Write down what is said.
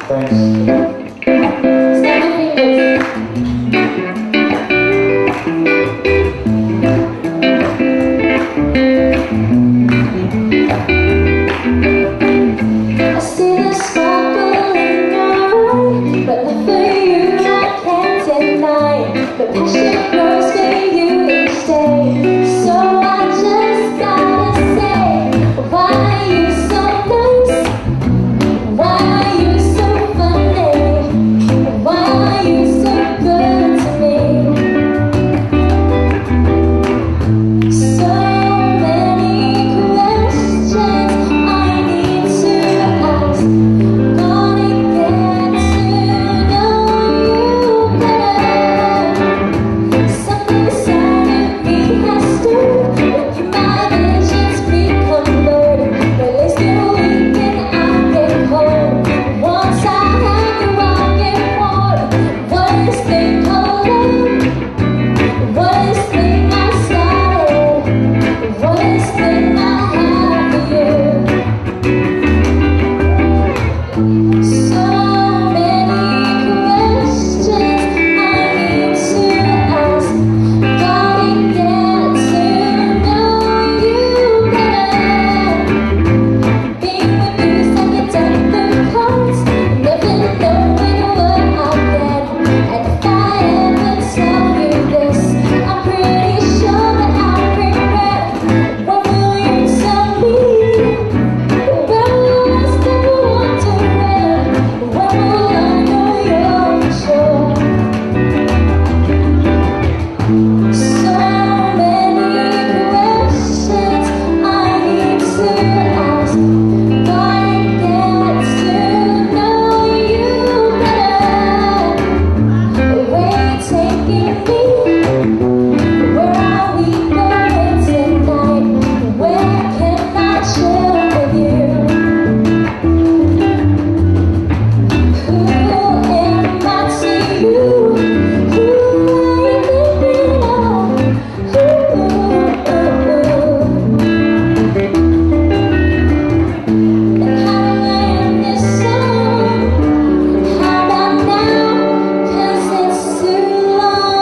Thanks. The passion grows for you each day. So I just gotta say, why are you so nice? Why are you so funny? Why are you so good to me? So many questions I need to ask. Gonna get to know you better. Something inside of me has stirred. When my visions become blurred, at least a week and I get home. Once I have you, I'll get more. What is thing called love? What is thing I started? What is thing I have for you? So many questions I need to ask. Gotta get to know you better. Being with you is like a deck of cards. Never knowing what I'll get. And if I ever tell you this, I'm pretty sure that I'll regret. What will you tell me? Where will I step wondering? Where will I know you're for sure? So many questions I need to ask. Gotta get to know you better. Where you taking me? Where are we going tonight? Where can I chill with you? Who am I to you? Who are you thinking of? And how do I end this song? How about now? 'Cause it's too long.